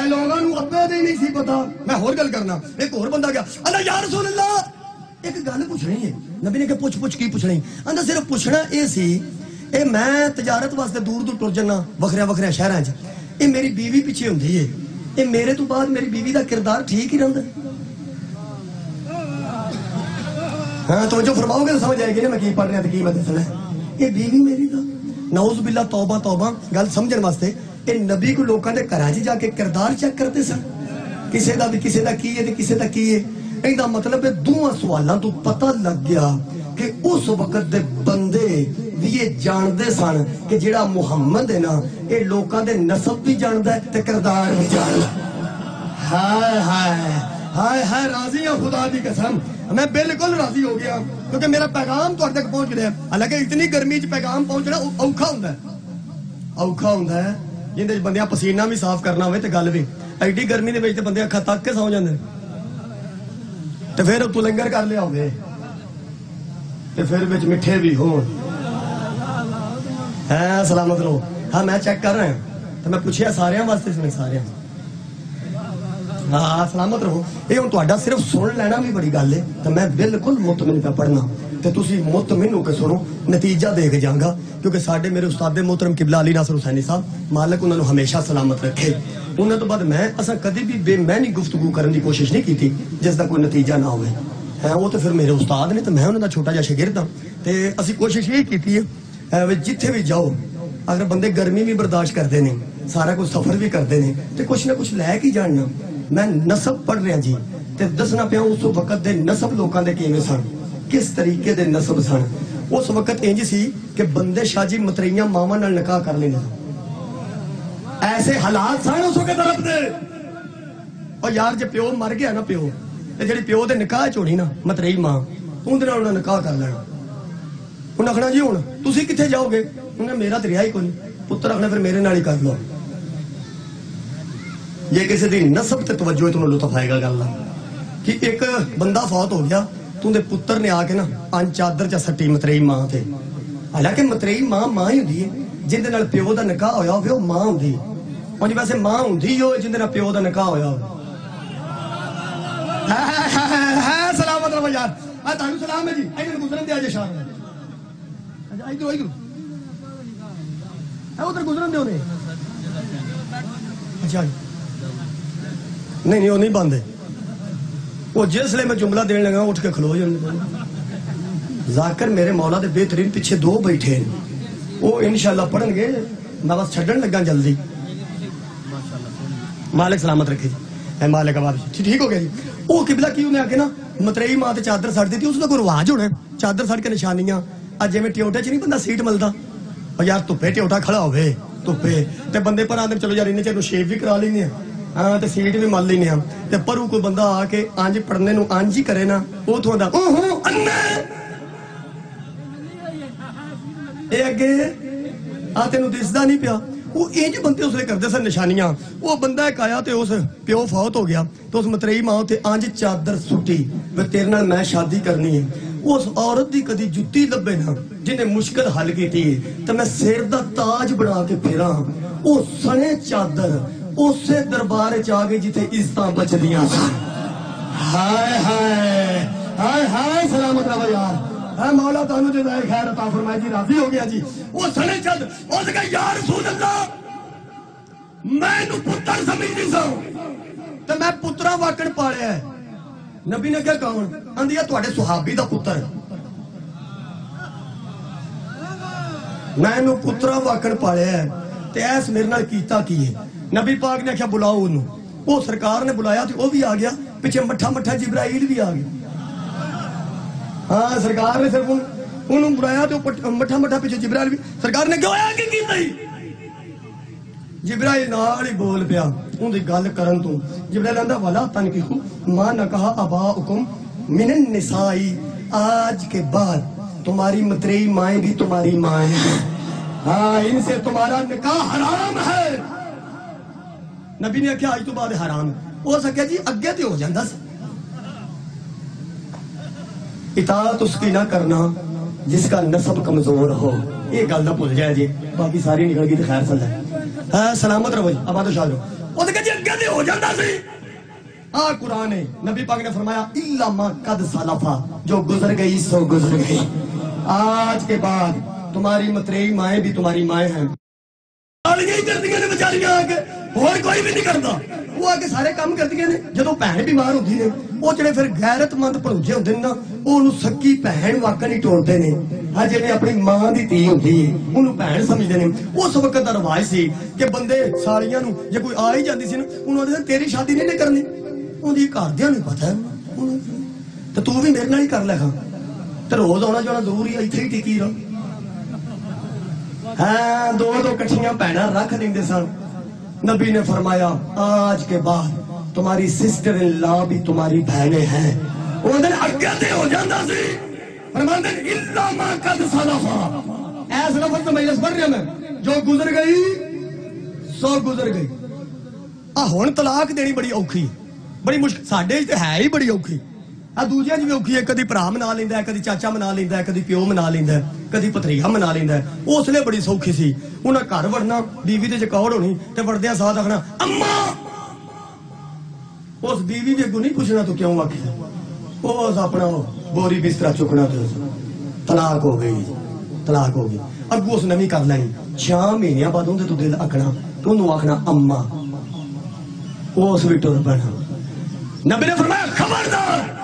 لوگاں نو ابے دی نہیں سی پتا. میں ہور گل کرنا. ایک اور بندہ گیا اللہ یا رسول اللہ ایک گل پوچھنی ہے. نبی نے کہ پوچھ کی پوچھنی. آندا صرف پوچھنا اے سی اے میں تجارت واسطے دور دور ٹر جانا وکھرے شہراں وچ, اے میری بیوی پیچھے ہوندی ہے, اے میرے تو بعد میری بیوی دا کردار ٹھیک ہی رہندا ہے. ہاں توجہ فرماؤ گے تو سمجھ آئے گی نا میں کی پڑھ رہا تھا کی میں دسنا ہے. یہ بیوی میری دا نعوذ باللہ توبہ توبہ گل سمجھن واسطے اے نبی کو لوکاں دے گھراں وچ جا کے کردار چیک کرتے سن کسے دا بھی کسے دا کی ہے تے کسے دا کی ہے. ایندا مطلب ہے دوواں سوالاں تو پتہ لگ گیا کہ اس وقت دے بندے بھی یہ جاندے سن کہ جڑا محمد ہے نا اے لوکاں دے نسب بھی جاندا ہے تے کردار بھی جاندا ہے. ہائے ہائے ہائے ہائے راضی ہوں خدا دی قسم میں بالکل راضی ہو گیا کیونکہ میرا پیغام تو تک پہنچ گیا. حالانکہ اتنی گرمی چ پیغام پہنچنا اوکھا ہوندا ہے جن دے بندیاں پسینہ بھی صاف کرنا ہوئے تے گل بھی ایڈی گرمی دے وچ تے بندے اکھاں تک کے سو جاندے تے پھر تو لنگر کر لیا ہوے تے پھر وچ مٹھے بھی ہون. ہاں سلامت رہو. ہاں میں چیک کر رہا ہوں تے میں پوچھیا سارے واسطے سنے سارے. ہاں سلامت رہو. یہ ہوں تہاڈا صرف سن لینا بھی بڑی گل ہے تو میں بالکل مطمئن پہ پڑھنا تے تسی مطمئن ہو کے سنو نتیجہ دیکھ جاؤں گا کیونکہ ساڈے میرے استاد محترم قبلہ علی ناصر حسینی صاحب مالک انہوں نے ہمیشہ سلامت رکھے. انہوں تو بعد میں اساں کدی بھی بے معنی گفتگو کرنے کی کوشش نہیں کی جس کا کوئی نتیجہ نہ ہوئے. وہ تو پھر میرے استاد نے تو میں انہوں کا چھوٹا جا شاگرد ہوں تے اسی کوشش یہ کی ہے جتھے بھی جاؤ اگر بندے گرمی بھی برداشت کرتے ہیں سارا کچھ سفر بھی کرتے ہیں تو کچھ نہ کچھ لے کے جاننا. میں نسب پڑھ رہا جی تے دسنا پیا اس وقت دے نسب لوکاں دے کیویں سن کس طریقے دے نسب سن. اس وقت انج سی کہ بندے شاہ جی متریاں ماواں نال نکاح کر لیندے ایسے حالات سن اس وقت عرب دے اور یار جے پیو مر گیا نا پیو تے جڑی پیو دے نکاح چ ہونی نا مترئی ماں اندر انہاں نکاح کر لینا انہاں آخنا جی ہن تسی کتھے جاؤ گے انہیں میرا تے رہا ہی کوئی پتر آخنا پھر میرے نال ہی کر لو یہ کسی دی نسب تے توجہ تمہیں لطف آئے گا گل کہ ایک بندہ فوت ہو گیا تو دے پتر نے آ کے نا ان چادر چا سٹی مترئی ماں تے حالانکہ مترئی ماں ماں ہی ہوندی ہے جن دے نال پیو دا نکاح ہویا ہوے او ماں ہوندی ہے اور ویسے ماں ہوندی ہو جن دے نال پیو دا نکاح ہویا ہو سلامت رہو یار تانوں سلام ہے جی ادھر گزرن دے جے شاہ ادھر ادھر ادھر گزرن دے اونے اچھا نہیں وہ نہیں بند ہے وہ جس لئے میں جملہ دین لگا اٹھ کے کھلو جاندے ذاکر میرے مولا دے بہترین پیچھے دو بیٹھے ہیں وہ انشاءاللہ پڑھن گے میں بس چھڑن لگا جلدی مالک سلامت رکھے جی اے مالک آباد ٹھیک ہو گیا جی وہ قبلہ کی انہیں آکے نا مترئی ماں تے چادر سڑ دی تھی اس کا کوئی رواج ہونا ہے چادر سڑ کے نشانیاں آج جے میں ٹیوٹے چ نہیں بندہ سیٹ ملدا اور یار تپے ٹیوٹا کھڑا ہوئے تپے تے بندے پر آدھے چلو یار انہیں چاہے شیپ بھی کرا لینے ہیں ہاں تے سیٹ بھی مل لینے ہیں تے پرو کوئی بندہ آ کے آنج پڑھنے نو آنج ہی کرے نا وہ تو آدھا اننے اے اگے آتے نو دسدا نہیں پیا وہ انج بندے اس لئے کردے سن نشانیاں وہ بندہ ایک آیا تے اس پیو فوت ہو گیا تو اس مترئی ماں تے آنج چادر سٹی وہ تیرے نال میں شادی کرنی ہے اس عورت دی کدی جتی لبے نا جنہیں مشکل حل کی تھی تو میں سیر دا تاج بنا کے پھیرا وہ سنے چادر اسے دربار چاگے جتے عزتاں بچ دیاں ہائے ہائے ہائے ہائے سلامت رہو یار اے مولا تانوں جزائے خیر عطا فرمائے جی راضی ہو گیا جی وہ سنے چادر اس کہا یا رسول اللہ میں نو پتر سمجھ سا تو میں پترہ واقع پاڑے ہے نبی نے کیا کہا اندیا تواڈے صحابی دا پتر میں نو پترہ واقع پاڑے ہے تے ایس میرے نال کیتا کی ہے نبی پاک نے کیا بلاؤ انہوں وہ سرکار نے بلایا تو وہ بھی آ گیا پیچھے مٹھا مٹھا جبرائیل بھی آ گیا ہاں سرکار نے صرف انہوں بلایا تو مٹھا مٹھا پیچھے جبرائیل بھی سرکار نے کیوں آیا کہ کیتا ہی جبرائیل نال ہی بول پیا ان دی گل کرن تو جبرائیل آندہ وَلَا تَنْكِحُوا مَا نَكَحَ أَبَاؤُكُمْ مِنَ النِّسَاءِ آج کے بعد تمہاری مترئی مائیں بھی تمہاری مائیں ہیں ہاں ان سے تمہارا نکاح حرام ہے نبی نے کیا آج تو بعد حرام ہو سکے جی اگے تے ہو جاندہ سے اطاعت اس کی نہ کرنا جس کا نسب کمزور ہو یہ گل نہ بھول جائے جی باقی ساری نکل گئی تو خیر صلی ہے سلامت رہو جی آباد و شاہ جو وہ تو کہ جی اگے تے ہو جاندہ سے قرآن ہے نبی پاک نے فرمایا اِلَّا مَا قَدْ سَلَفَا جو گزر گئی سو گزر گئی آج کے بعد تمہاری مترئی مائیں بھی تمہاری مائیں ہیں آلیاں ہی کردیاں نے بچاریاں آگے اور کوئی بھی نہیں کرتا وہ آگے سارے کام کردیاں نے جدو پہن بیمار ہوتی نے وہ جڑے پھر غیرت مند پڑوجے ہوتے ہیں نا وہ انہوں سکی پہن واقع نہیں ٹوڑتے نے ہاں جی اپنی ماں دی تی ہوتی ہے انہوں پہن سمجھتے ہیں اس وقت دا رواج سی کہ بندے سالیاں نو جے کوئی آ ہی جاندی سی نا انہوں نے تیری شادی نہیں کرنی انہوں دی گھردیاں نہیں پتہ ہے تو بھی میرے نال ہی کر لے تو روز آنا جانا ضروری ہے ایتھے ہی ٹکی رہو ہاں دو کٹھیاں پہنا رکھ دیں سن نبی نے فرمایا آج کے بعد تمہاری سسٹر ان لا بھی تمہاری بہنیں ہیں وہ دن اگتے ہو جاندہ سی فرماندے اِلَّا مَا قَدْ سَلَفَا ایس لفظ تو مجلس پڑھ رہا میں جو گزر گئی سو گزر گئی ہون طلاق دینی بڑی اوکھی بڑی مشکل ساڈے تے ہے ہی بڑی اوکھی دوجیاں جی اوکھی ہے کدی بھرا منا لیندا ہے کدی چاچا منا لیندا ہے کدی پیو منا لیندا ہے کدی پتریہ منا لیندا ہے اس لیے بڑی سوکھی سی انہاں گھر وڑنا بیوی تے چکاوڑ ہونی تے وڑدیاں ساتھ آکھنا اماں اس بیوی بھی اگوں نہیں پوچھنا تو کیوں آکھیا اس اپنا بوری بسترا چکنا تے طلاق ہو گئی طلاق ہو گئی اگوں اس نویں کر لینی 6 مہینے بعد اون تے تو دل اکھنا تو انہوں آکھنا اماں اس بھی ٹر پینا نبی نے فرمایا خبردار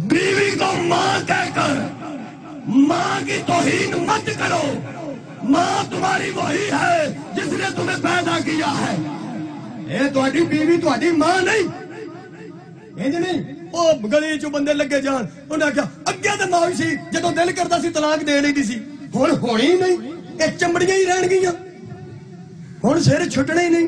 بیوی کو ماں کہہ کر ماں کی توہین مت کرو ماں تمہاری وہی ہے جس نے تمہیں پیدا کیا ہے اے تہاڈی بیوی تہاڈی ماں نہیں ਇੰਜ ਨਹੀਂ ਉਹ ਗਲੀ ਚੋਂ ਬੰਦੇ ਲੱਗੇ ਜਾਣ ਉਹਨਾਂ ਆਖਿਆ ਅੱਗੇ ਤਾਂ ਮੌਜ ਸੀ ਜਦੋਂ ਦਿਲ ਕਰਦਾ ਸੀ ਤਲਾਕ ਦੇ ਲਈਦੀ ਸੀ ਹੁਣ ਹੋਣੀ ਨਹੀਂ ਇਹ ਚੰਬੜੀਆਂ ਹੀ ਰਹਿਣਗੀਆਂ ਹੁਣ ਸਿਰ ਛੁੱਟਣੇ ਹੀ ਨਹੀਂ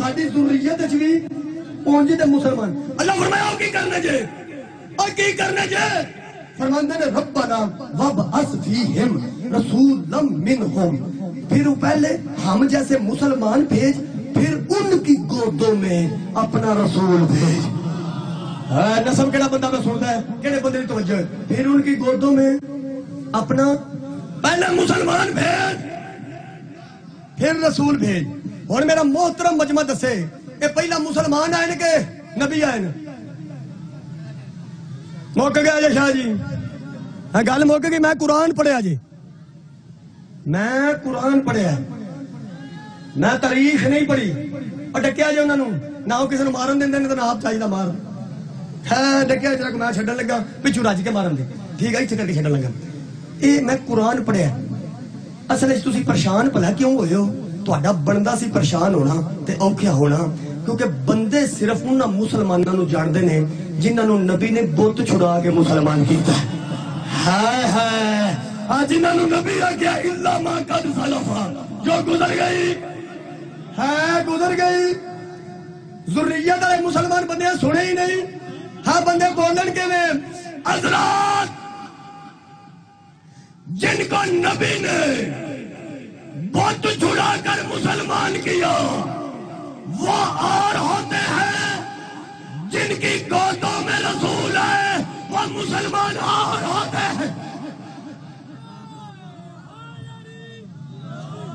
ساری ذریت وچ بھی اونج تے مسلمان اللہ فرمایا کی کرنے جے اور کی کرنے جے فرماندے نے ربنا وابعث فیہم رسولا منہم پھر پہلے ہم جیسے مسلمان بھیج پھر ان کی گودوں میں اپنا رسول بھیج نسب کیڑا بندہ میں سنتا ہے کیڑے بندے کی توجہ ہے پھر ان کی گودوں میں اپنا پہلے مسلمان بھیج پھر رسول بھیج اور میرا محترم مجمع دسے اے پہلا مسلمان آئے کہ نبی آئے موقع گیا جی شاہ جی گل موقع گئی میں قرآن پڑھیا جی میں قرآن پڑھیا میں تاریخ نہیں پڑھی اور ڈکیا جی انہوں نے نہ وہ کسی نے مارن دیں تو نہ آپ چاہیے مار ڈکیا جی میں چھڈن لگا پچھو رج کے مارن دے ٹھیک ہے اتنے کر کے چھڈن لگا یہ میں قرآن پڑھیا اصل تسی پریشان بھلا کیوں ہوئے ہو تہاڈا بندا سی پریشان ہونا تے اوکھا ہونا کیونکہ بندے صرف انہاں مسلماناں نو جاندے نے جنہاں نو نبی نے بت چھڑا کے مسلمان کیتا ہے ہائے ہائے جنہاں نو نبی آگیا الا ما قد سلف جو گزر گئی ہے گزر گئی ذریت والے مسلمان بندے سنے ہی نہیں ہاں بندے بولن کے میں حضرات جن کو نبی نے بت چھڑا کر مسلمان کیا وہ اور ہوتے ہیں جن کی گودوں میں رسول ہے وہ مسلمان اور ہوتے ہیں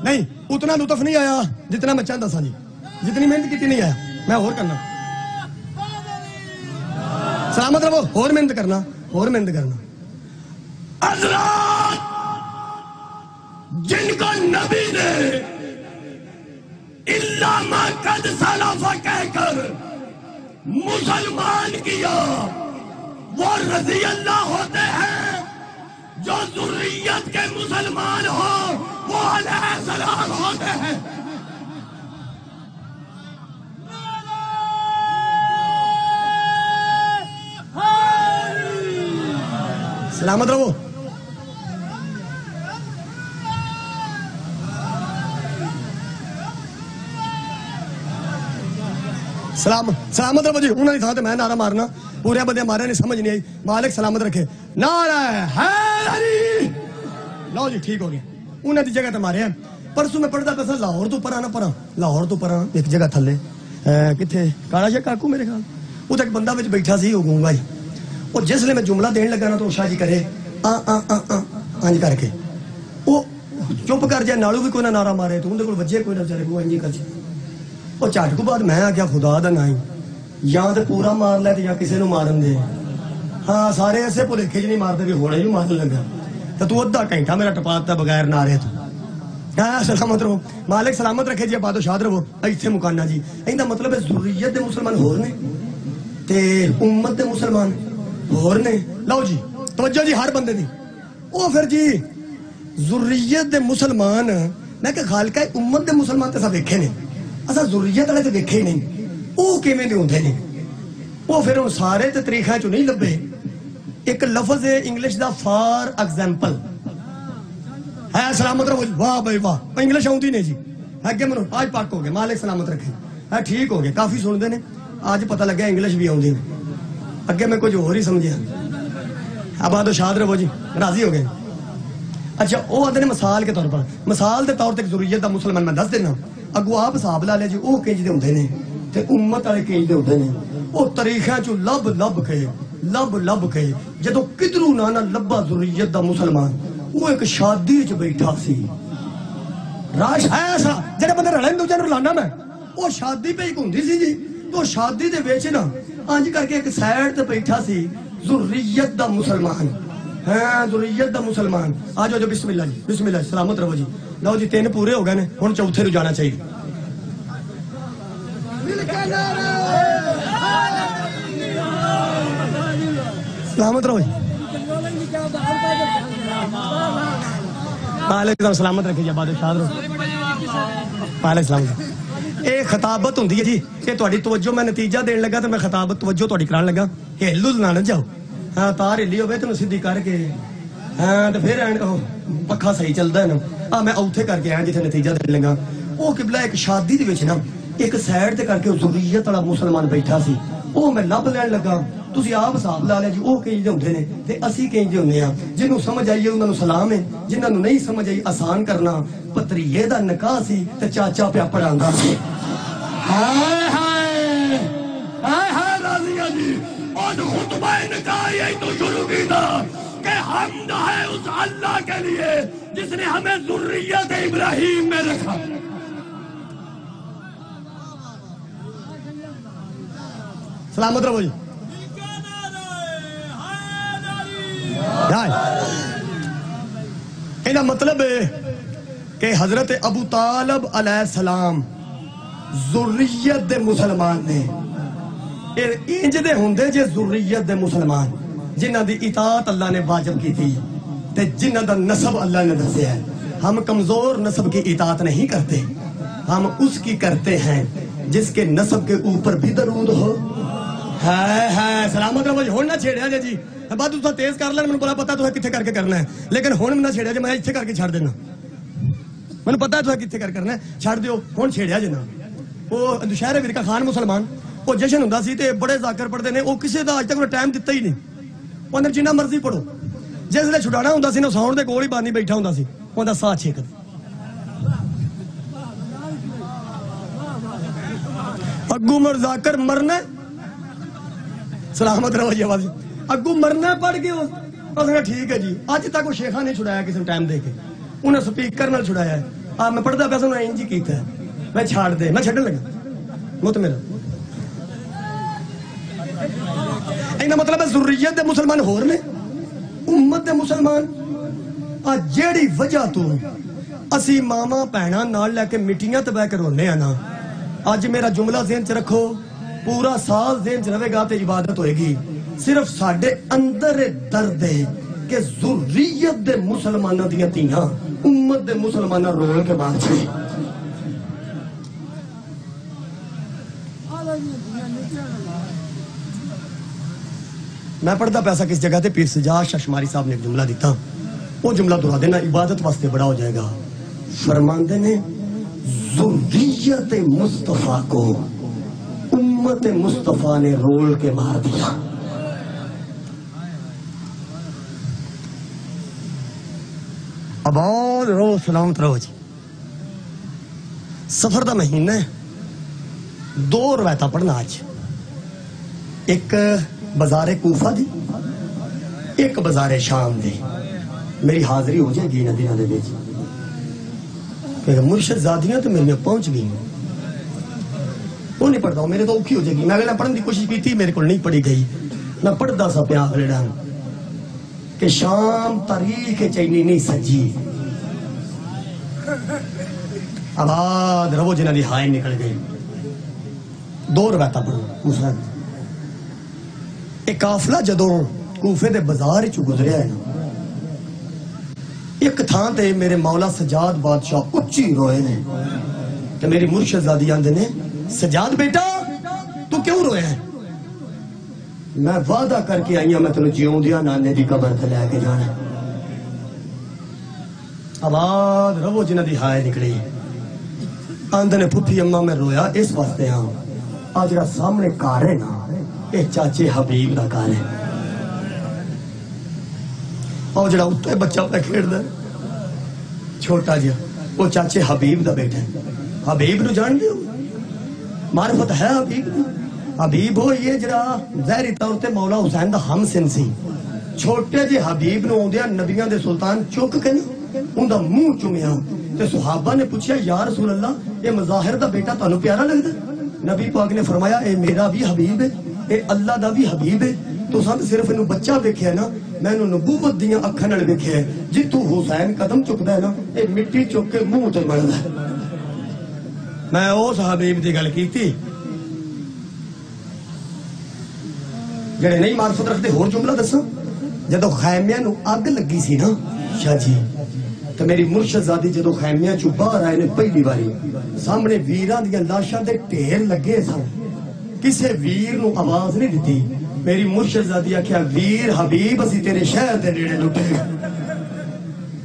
نہیں اتنا لطف نہیں آیا جتنا میں چاہتا سا جی جتنی محنت کی نہیں آیا میں اور کرنا سلامت رہو اور محنت کرنا اور محنت کرنا حضرات جن کو نبی نے الا ما قد سلف کہہ کر مسلمان کیا وہ رضی اللہ ہوتے ہیں جو ذریت کے مسلمان ہو وہ علیہ السلام ہوتے ہیں سلامت رہو سلامت رہو جی انہوں نے تھا میں نعرہ مارنا پورے بندے مارے نہیں سمجھ نہیں آئی مالک سلامت رکھے نعرہ حیدری لو جی ٹھیک ہو گیا انہیں دی جگہ تے مارے ہیں پرسوں میں پڑھتا پسا لاہور تو پرا نہ پرا لاہور تو پرا ایک جگہ تھلے کتھے کالا شاہ کاکو میرے خیال وہ ایک بندہ وچ بیٹھا سی وہ گونگا ہی اور جس لئے میں جملہ دین لگا نا تو شاہ جی کرے آنج کر کے وہ چپ کر جائے نالو بھی کوئی نہ نعرہ مارے تو اندھے کو بجے کوئی نہ چلے وہ انجی کر جائے اور چاٹ کو بعد میں آ گیا خدا دا نہیں یا تو پورا مار لے یا کسی نو مارن دے ہاں سارے ایسے پولیکھے جی نہیں مارتے بھی ہونے ہی مارن لگا تو ادھا گھنٹہ میرا ٹپاتا بغیر نعرے تو سلامت رہو مالک سلامت رکھے جی آباد و شاد رہو ایتھے مکانا جی ایندا مطلب ہے ذریت دے مسلمان ہور نے تے امت دے مسلمان ہور نے لو جی توجہ جی ہر بندے دی او پھر جی ذریت دے مسلمان میں کہ خالقہ امت دے مسلمان تے سب ویکھے نے اسا ذریت والے تے ویکھے ہی نہیں او کیویں دے ہوندے نے او پھر ہن سارے تے طریقاں چوں نہیں لبے ایک لفظ ہے انگلش دا فار ایگزامپل ہے سلامت رہو واہ بھائی واہ انگلش آؤں دی نہیں جی اگے منو آج پاک ہو گئے مالک سلامت رکھے ہے ٹھیک ہو گئے کافی سن دے نے آج پتہ لگا انگلش بھی آؤں دی اگے میں کچھ اور ہی سمجھے آباد و شاد رہو جی راضی ہو گئے اچھا وہ آدھے نے مثال کے طور پر مثال دے طور تک ذریت دا مسلمان میں دس دینا اگو آپ صاحب لا لے جی وہ کینج دے ہوندے نے تے امت والے کینج دے ہوندے نے وہ طریقاں چوں لب کے جدوں کدروں نہ لبا ذریت دا مسلمان وہ ایک شادی چ بیٹھا سی راش ایسا جڑے بندے رلن دوجے نوں لانا میں وہ شادی پہ ایک ہوندی سی جی تو شادی دے وچ نا انج کر کے ایک سائیڈ تے بیٹھا سی ذریت دا مسلمان ہاں ذریت دا مسلمان آ جاؤ بسم اللہ جی بسم اللہ سلامت رہو جی لو جی 3 پورے ہو گئے نے ہن چوتھے نوں جانا چاہیے سلامت رہو جی وعلیکم سلامت رکھے جی آباد شاد رہو وعلیکم سلام اے خطابت ہوندی ہے جی کہ تہاڈی توجہ میں نتیجہ دین لگا تے میں خطابت توجہ تہاڈی کران لگا ہلو نہ جاؤ ہاں تار ہلی ہوے تے سیدھی کر کے ہاں تے پھر پکھا صحیح چلدا ہے نا میں اوتھے کر کے آیا جتھے نتیجہ دین لگا او قبلہ ایک شادی دے وچ نا ایک سائڈ تے کر کے ذریت والا مسلمان بیٹھا سی وہ میں لب لین لگا تسی آپ حساب لا لیا جی وہ کہیں دے ہوندے نے تے اسی کہیں دے ہوندے ہاں جنہوں سمجھ آئیے انہوں سلام ہے جنہوں نہیں سمجھ آئی آسان کرنا پتریے دا نکاح سی تے چاچا پیا پڑھاندا سی ہائے ہائے ہائے ہائے راضیہ جی اور خطبہ نکاح یہی تو شروع کی تھا کہ حمد ہے اس اللہ کے لیے جس نے ہمیں ذریت ابراہیم میں رکھا سلامت رہو جی یہ مطلب ہے کہ حضرت ابو طالب علیہ السلام ذریت دے مسلمان نے انج دے ہوندے جے ذریت دے مسلمان جنہ دی اطاعت اللہ نے واجب کی تھی تے جنہ دا نسب اللہ نے دسیا ہے ہم کمزور نسب کی اطاعت نہیں کرتے ہم اس کی کرتے ہیں جس کے نسب کے اوپر بھی درود ہو ہے سلامت رہو جی ہن نہ چھیڑیا جی بعد تو تیز کر لینا مجھے بڑا پتا تو کتنے کر کے کرنا ہے لیکن ہن نہ چھیڑیا جی میں اتنے کر کے چھڑ دینا مجھے پتا تو کتنے کر کرنا ہے چھڑ دیو ہن چھیڑیا جی نا وہ دشہرے ورکا خان مسلمان وہ جشن ہوندا سی تے بڑے ذاکر پڑھتے ہیں وہ کسی دا اج تک ٹائم دتا ہی نہیں وہ اندر جنہ مرضی پڑھو جس لے چھڑانا ہوندا سی نا ساؤنڈ دے کول ہی بانی بیٹھا ہوندا سی اوندا ساتھ چھیک اگو مر ذاکر مرنا سلامت رہو جی آواز اگو مرنا پڑھ کے اس نے ٹھیک ہے جی اج تک وہ شیخا نہیں چھڑایا کسی ٹائم دے کے انہیں سپیکر نال چھڑایا ہے میں پڑھدا پیا سوں انج ہی کیتا ہے میں چھاڑ دے میں چھڈن لگا مت میرا اینا مطلب ہے ذریت دے مسلمان ہور نے امت دے مسلمان جیڑی وجہ تو اسی ماما بہنا نال لے کے مٹیاں تے بہ کے رونے نا اج میرا جملہ ذہن چ رکھو پورا سال ذہن چ رہے گا تے عبادت ہوئے گی صرف ساڈے اندر درد ہے کہ ذریت دے مسلماناں دیاں تیاں امت دے مسلماناں رول کے بعد چھے میں پڑھتا پیسہ کس جگہ تے پیر سجاد ششماری صاحب نے ایک جملہ دیتا وہ جملہ دہرا دینا عبادت واسطے بڑا ہو جائے گا فرماندے نے ذریت مصطفیٰ کو امت مصطفیٰ نے رول کے مار دیا آباد رہو سلامت رہو جی سفر دا مہینہ ہے 2 روایتاں پڑھنا آج ایک بازار کوفہ دی ایک بازار شام دی میری حاضری ہو جائے گی نہ دنوں دے وچ کہ مرشد زادیاں تو میرے پہنچ گئی وہ نہیں پڑھتا ہوں میرے تو اوکھی ہو جائے گی میں اگر پڑھنے کی کوشش کی تھی میرے کو نہیں پڑھی گئی میں پڑھتا سا پیا اگلے کہ شام تاریخ چینی نہیں سجی آباد رہو جنہ دی ہائے نکل گئی 2 روایتاں پڑھو مسلم ایک قافلہ جدوں کوفے دے بازار چ گزریا ہے ایک تھان تے میرے مولا سجاد بادشاہ اچھی روئے نے کہ میری مرشد زادی آندے نے سجاد بیٹا تو کیوں روئے ہیں میں وعدہ کر کے آئی ہوں میں تنوں جیوں دیا نانے دی قبر تے لے کے جانا آباد رہو جنہ دی ہائے نکلی آندے نے پھپھی اماں میں رویا اس واسطے ہاں آج جڑا سامنے کار ہے نا اے چاچے حبیب دا کار ہے اور جڑا اتنے بچہ پہ کھیڑ دا چھوٹا جا وہ چاچے حبیب دا بیٹا ہے حبیب نو جان دیو معرفت ہے حبیب نو حبیب ہو یہ جڑا ظاہری طور تے مولا حسین دا ہم سن سی چھوٹے جے حبیب نو اوندیا نبیاں دے سلطان چک کے نا ان دا منہ چومیا تے صحابہ نے پوچھیا یا رسول اللہ یہ مظاہر دا بیٹا تانوں پیارا لگدا نبی پاک نے فرمایا اے میرا بھی حبیب ہے اے اللہ دا بھی حبیب ہے تو سب صرف انہوں بچہ دیکھے ہے نا میں انہوں نبوت دیاں اکھا نڑ دیکھے ہے جی تو حسین قدم چکتا ہے نا اے مٹی چک کے منہ تے مڑدا ہے میں اس حبیب دی گل کیتی جڑے نہیں معرفت رکھتے ہور جملہ دساں جدو خیمیاں نو اگ لگی سی نا شاہ جی تو میری مرشد زادی جدو خیمیاں چو باہر آئے نے پہلی باری سامنے ویران دیا لاشاں دے ٹھیر لگے سن کسے ویر نو آواز نہیں دیتی میری مرشد زادی آکھیا ویر حبیب اسی تیرے شہر دے نیڑے لٹے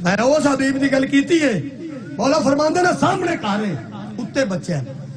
میں اس حبیب دی گل کیتی ہے مولا فرماندے نا سامنے کارے اتے بچے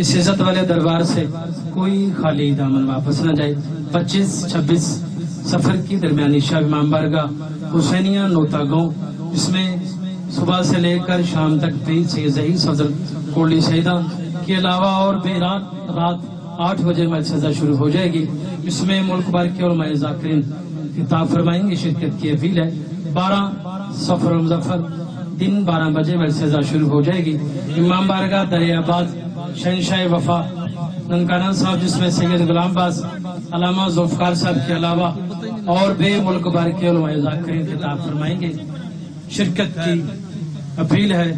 اس عزت والے دربار سے کوئی خالی دامن واپس نہ جائے۔ 25-26 سفر کی درمیانی شب امام بارگاہ حسینیہ نوتا گاؤں، جس میں صبح سے لے کر شام تک پیر سید ظہیر صدر کولی شہیدان کے علاوہ اور بے رات 8 بجے ملسزہ شروع ہو جائے گی، جس میں ملک بھر کے علماء ذاکرین خطاب فرمائیں گے۔ شرکت کی اپیل ہے۔ 12 سفر المظفر دن 12 بجے ملسزہ شروع ہو جائے گی۔ امام بارگاہ دریا آباد شہنشاہ وفا ننکانہ صاحب، جس میں سید غلام باز علامہ ذوالفقار صاحب کے علاوہ اور بے ملک بھر کے علماء ذاکرین خطاب فرمائیں گے۔ شرکت کی اپیل ہے۔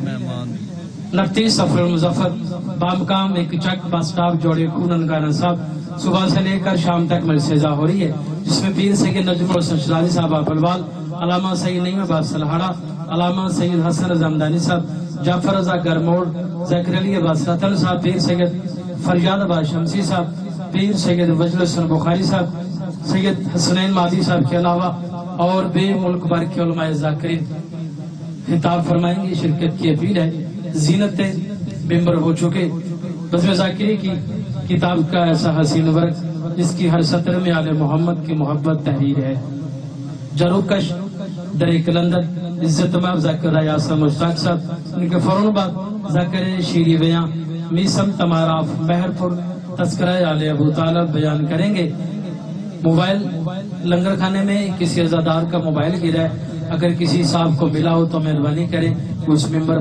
29 سفر المظفر بامکام ایک چک بس سٹاپ جوڑے کو ننکانہ صاحب، صبح سے لے کر شام تک ملسزہ ہو رہی ہے، جس میں پیر سید نجم الحسن شزالی صاحب آپلوال، علامہ سید نعیم عباس سلہاڑا، علامہ سید حسن رضا حمدانی صاحب، جعفر رضا گرموڑ، ذکر علی عباس رتن صاحب، پیر سید فریاد عباس شمسی صاحب، پیر سید وجل حسن بخاری صاحب، سید حسنین مادی صاحب کے علاوہ اور بے ملک بھر کے علماء ذاکرین خطاب فرمائیں گے۔ شرکت کی اپیل ہے۔ زینت ممبر ہو چکے بزم ذاکری کی کتاب کا ایسا حسین ورق، جس کی ہر سطر میں آل محمد کی محبت تحریر ہے۔ جروکش در کلندر عزت ماب ذاکر ریاسہ مشتاق صاحب، ان کے فرون بعد ذاکر شیری بیاں میسم تماراف مہرپور تذکرہ آل ابو طالب بیان کریں گے۔ موبائل لنگر کھانے میں کسی عزادار کا موبائل گرا ہے، اگر کسی صاحب کو ملا ہو تو مہربانی کریں اس ممبر